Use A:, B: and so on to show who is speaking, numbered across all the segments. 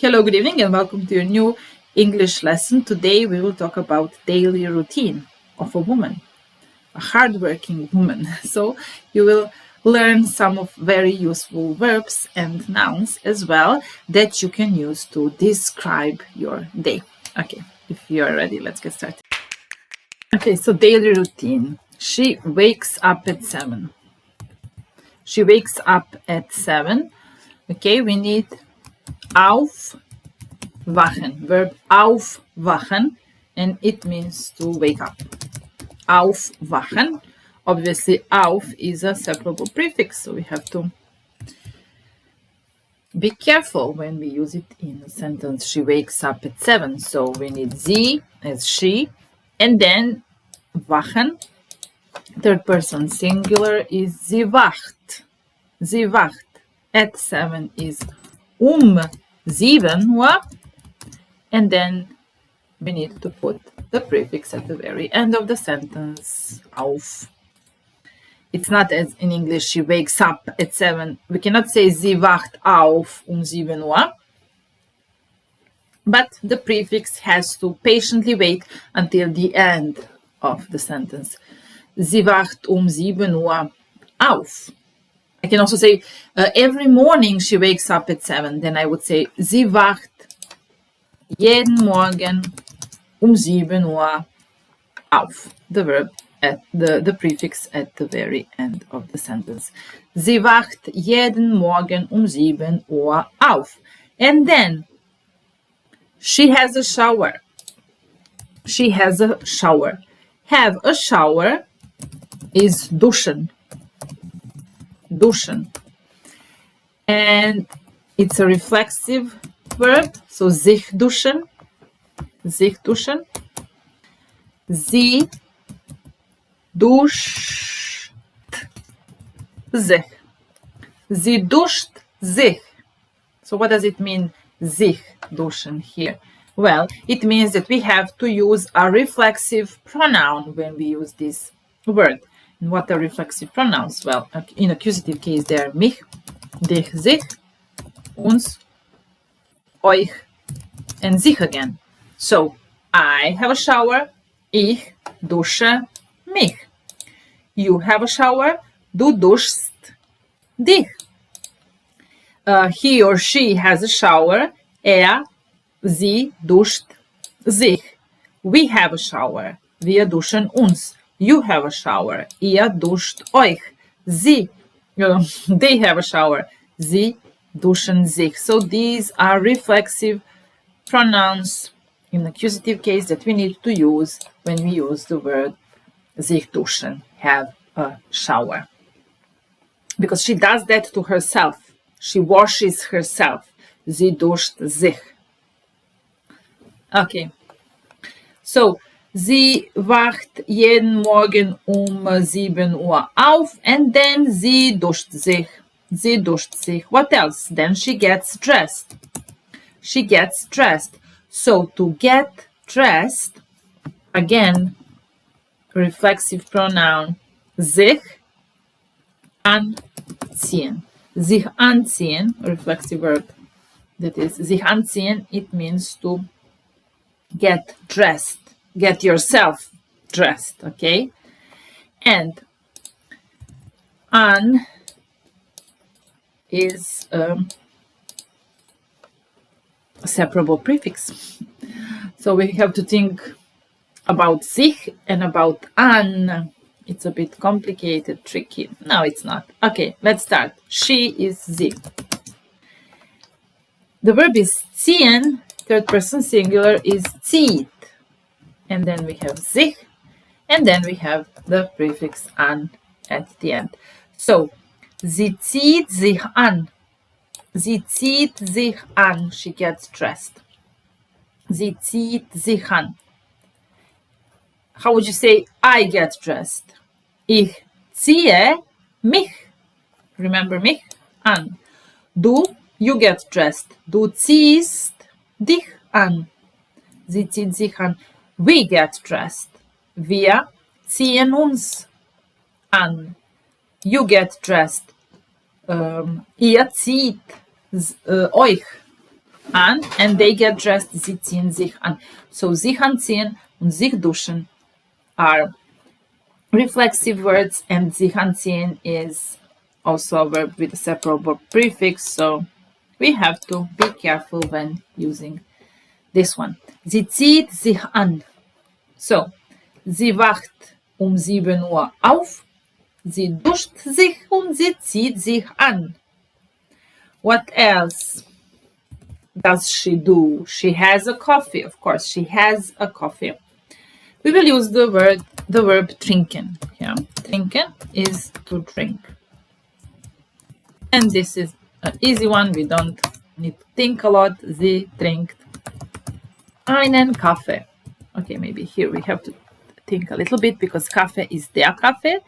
A: Hello, good evening, and welcome to your new English lesson. Today we will talk about daily routine of a woman, a hardworking woman. So you will learn some of very useful verbs and nouns as well that you can use to describe your day. Okay, if you are ready, let's get started. Okay, so daily routine. She wakes up at 7. She wakes up at 7. Okay, we need aufwachen, verb aufwachen, and it means to wake up. Aufwachen. Obviously, auf is a separable prefix, so we have to be careful when we use it in a sentence. She wakes up at 7, so we need sie as she, and then wachen. Third person singular is sie wacht. Sie wacht. At 7 is 7 Uhr, and then we need to put the prefix at the very end of the sentence, auf. It's not as in English, she wakes up at 7. We cannot say sie wacht auf 7 Uhr, but the prefix has to patiently wait until the end of the sentence. Sie wacht 7 Uhr auf. I can also say every morning she wakes up at 7. Then I would say sie wacht jeden Morgen 7 Uhr auf. The verb at the prefix at the very end of the sentence. Sie wacht jeden Morgen 7 Uhr auf. And then she has a shower. She has a shower. Have a shower is duschen. Duschen. And it's a reflexive verb, so sich duschen. Sich duschen. Sie duscht sich. Sie duscht sich. So what does it mean, sich duschen here? Well, it means that we have to use a reflexive pronoun when we use this word. And what are reflexive pronouns? Well, in accusative case, they are mich, dich, sich, uns, euch, and sich again. So, I have a shower, ich dusche mich. You have a shower, du duschst dich. He or she has a shower, sie duscht sich. We have a shower, wir duschen uns. You have a shower, ihr duscht euch. They have a shower, sie duschen sich. So these are reflexive pronouns in accusative case that we need to use when we use the word sich duschen, have a shower. Because she does that to herself. She washes herself. Sie duscht sich. Okay. So, sie wacht jeden Morgen 7 Uhr auf, and then sie duscht sich. Sie duscht sich. What else? Then she gets dressed. She gets dressed. So to get dressed, again, reflexive pronoun sich anziehen. Sich anziehen, reflexive verb. That is, sich anziehen, it means to get dressed. Get yourself dressed, okay? And an is a separable prefix. So we have to think about sich and about an. It's a bit complicated, tricky. No, it's not. Okay, let's start. She is sie. The verb is ziehen. Third person singular is zieht. And then we have sich, and then we have the prefix an at the end. So, sie zieht sich an. Sie zieht sich an. She gets dressed. Sie zieht sich an. How would you say I get dressed? Ich ziehe mich. Remember mich? An. Du, you get dressed. Du ziehst dich an. Sie zieht sich an. We get dressed. Wir ziehen uns an. You get dressed. Ihr zieht euch an, and they get dressed. Sie ziehen sich an. So sich anziehen und sich duschen are reflexive words, and sich anziehen is also a verb with a separate verb prefix, so we have to be careful when using this one. Sie zieht sich an. So, sie wacht 7 Uhr auf, sie duscht sich und sie zieht sich an. What else does she do? She has a coffee. Of course, she has a coffee. We will use the verb trinken. Yeah, trinken is to drink. And this is an easy one. We don't need to think a lot. Sie trinkt einen Kaffee. Okay, maybe here we have to think a little bit because Kaffee is der Kaffee.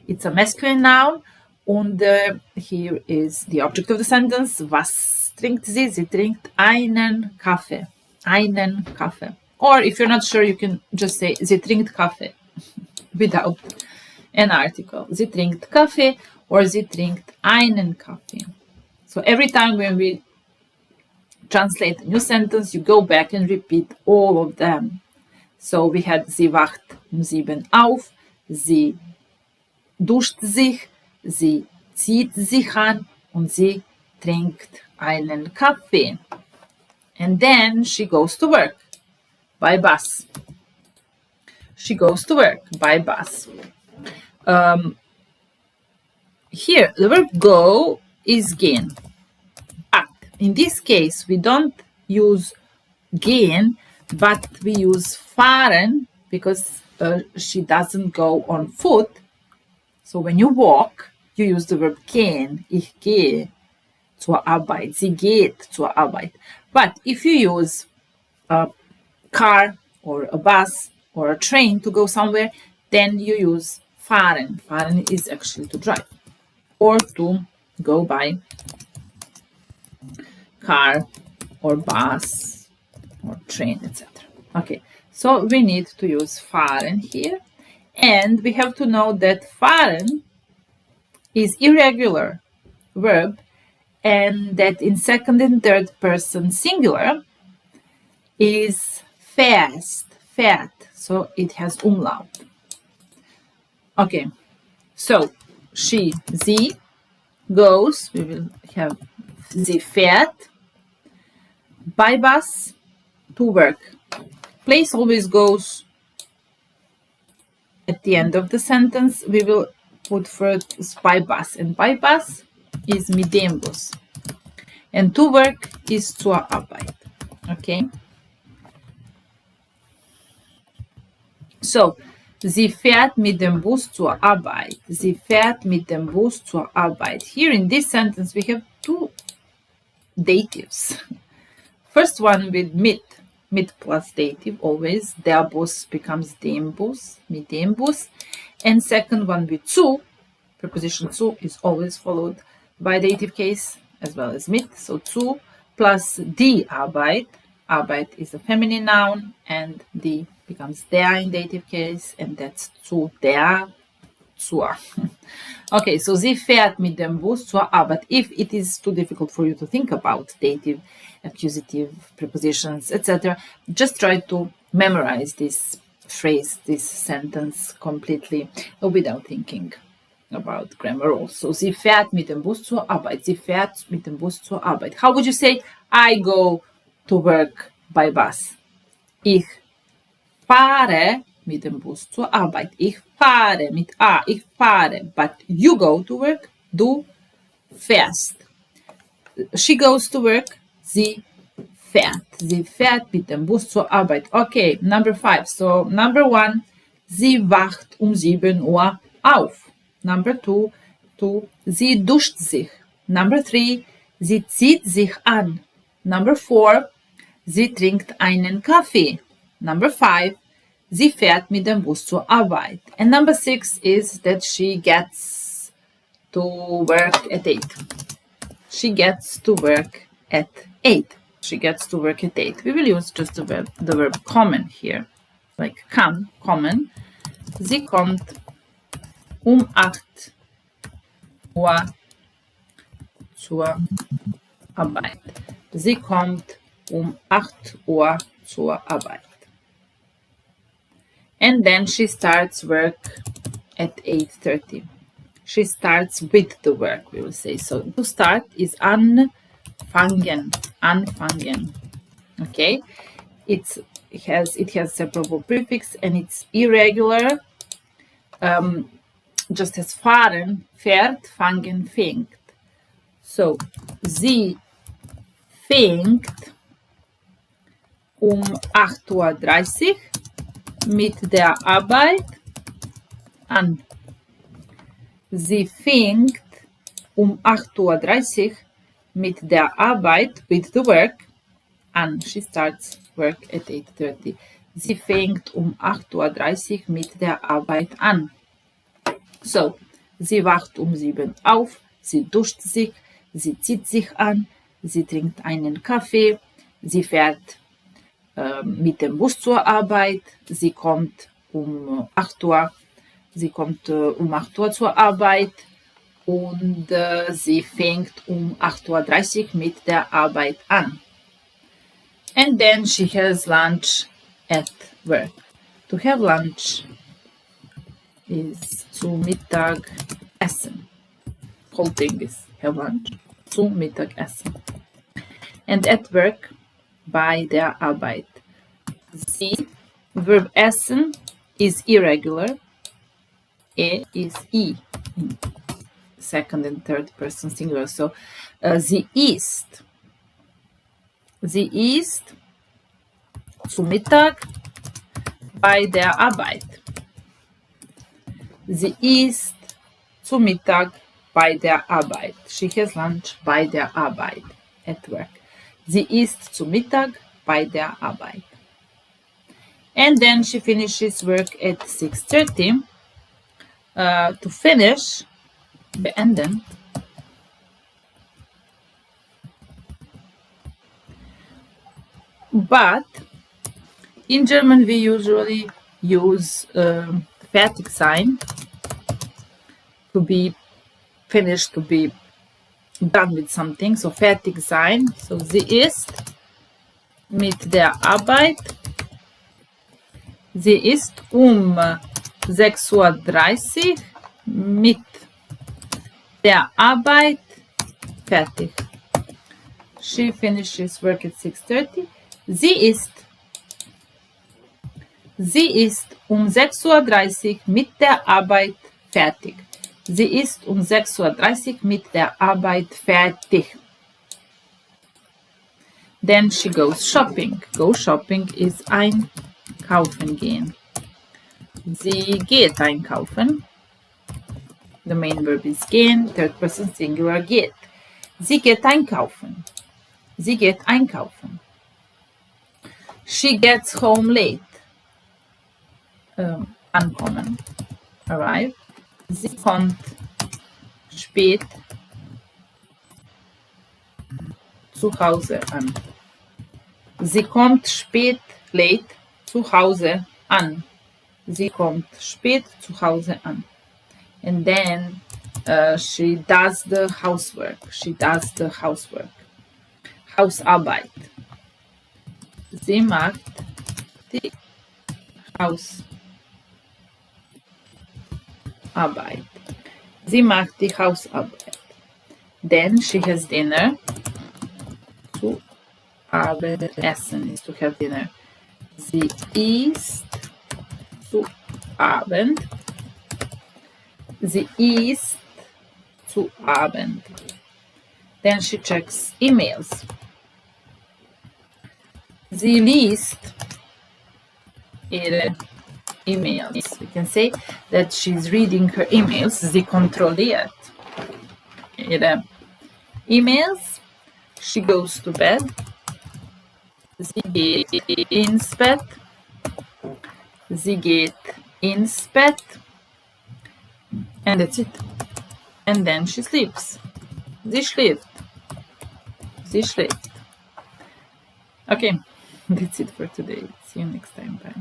A: It's a masculine noun. And here is the object of the sentence. Was trinkt sie? Sie trinkt einen Kaffee. Einen Kaffee. Or if you're not sure, you can just say sie trinkt Kaffee without an article. Sie trinkt Kaffee or sie trinkt einen Kaffee. So every time when we translate a new sentence, you go back and repeat all of them. So we had sie wacht 7 auf, sie duscht sich, sie zieht sich an und sie trinkt einen Kaffee. And then she goes to work by bus. She goes to work by bus. Here, the verb go is gehen. But in this case, we don't use gehen, but we use fahren because she doesn't go on foot. So when you walk, you use the verb gehen. Ich gehe zur Arbeit. Sie geht zur Arbeit. But if you use a car or a bus or a train to go somewhere, then you use fahren. Fahren is actually to drive or to go by car or bus or train, etc. Okay, so we need to use fahren here, and we have to know that fahren is irregular verb, and that in second and third person singular is fährt, so it has umlaut. Okay, so she, sie goes, we will have sie fährt by bus to work. Place always goes at the end of the sentence. We will put first by bus, and by bus is mit dem Bus. And to work is zur Arbeit. Okay? So, sie fährt mit dem Bus zur Arbeit. Sie fährt mit dem Bus zur Arbeit. Here in this sentence we have two datives. First one with mit plus dative always. Der Bus becomes dem Bus, mit dem Bus. And second one with zu. Preposition zu is always followed by dative case as well as mit. So zu plus die Arbeit. Arbeit is a feminine noun, and die becomes der in dative case, and that's zu der, zur. Okay, so sie fährt mit dem Bus zur Arbeit. If it is too difficult for you to think about dative, accusative, prepositions, etc., just try to memorize this phrase, this sentence completely without thinking about grammar also. Sie fährt mit dem Bus zur Arbeit. Sie fährt mit dem Bus zur Arbeit. How would you say, I go to work by bus? Ich fahre mit dem Bus zur Arbeit. Ich fahre mit A, ich fahre. But you go to work, du fährst. She goes to work, sie fährt. Sie fährt mit dem Bus zur Arbeit. Okay, number 5. So, number 1, sie wacht 7 Uhr auf. Number 2, sie duscht sich. Number 3, sie zieht sich an. Number 4, sie trinkt einen Kaffee. Number 5, sie fährt mit dem Bus zur Arbeit. And number 6 is that she gets to work at 8. She gets to work at 8. She gets to work at 8. We will use just the verb kommen here. Like kommen. Sie kommt 8 Uhr zur Arbeit. Sie kommt 8 Uhr zur Arbeit. And then she starts work at 8:30. She starts with the work, we will say. So to start is anfangen. Okay? It has separable prefix and it's irregular. Just as fahren, fährt, fangen, fängt. So, sie fängt 8:30 Uhr mit der Arbeit an. Sie fängt 8:30 Uhr mit der Arbeit, with the work, an. She starts work at 8:30. Sie fängt 8:30 Uhr mit der Arbeit an. So, sie wacht 7 auf, sie duscht sich, sie zieht sich an, sie trinkt einen Kaffee, sie fährt mit dem Bus zur Arbeit, sie kommt 8 Uhr, sie kommt 8 Uhr zur Arbeit und sie fängt 8:30 Uhr mit der Arbeit an. And then she has lunch at work. To have lunch is zu Mittag essen. Whole thing is have lunch. Zu Mittag essen. And at work, bei der Arbeit. Sie, verb essen is irregular. Is I in second and third person singular. So sie isst. Sie isst zu Mittag bei der Arbeit. Sie isst zu Mittag bei der Arbeit. She has lunch bei der Arbeit, at work. Sie isst zu Mittag bei der Arbeit. And then she finishes work at 6:30. To finish, beenden. But in German we usually use fertig sein to be finished, to be done with something. So fertig sein. So sie ist mit der Arbeit. Sie ist 6:30 Uhr mit der Arbeit fertig. She finishes work at 6:30. Sie ist 6:30 Uhr mit der Arbeit fertig. Sie ist 6:30 Uhr mit der Arbeit fertig. Then she goes shopping. Go shopping is einkaufen gehen. Sie geht einkaufen. The main verb is gehen, third person singular geht. Sie geht einkaufen. Sie geht einkaufen. She gets home late. Ankommen. Arrive. Sie kommt spät zu Hause an. Sie kommt spät, late, zu Hause an. Sie kommt spät zu Hause an. And then she does the housework. She does the housework. Hausarbeit. Sie macht die Hausarbeit. Sie macht die Hausarbeit. Then she has dinner. Zu Abendessen is to have dinner. Sie isst zu Abend. Sie isst zu Abend. Then she checks emails. Sie liest ihre emails. We can say that she's reading her emails. Sie kontrolliert ihre emails. She goes to bed. Sie geht ins Bett. Sie geht ins Bett. And that's it. And then she sleeps. Sie schläft. Sie schläft. Okay, that's it for today. See you next time. Bye.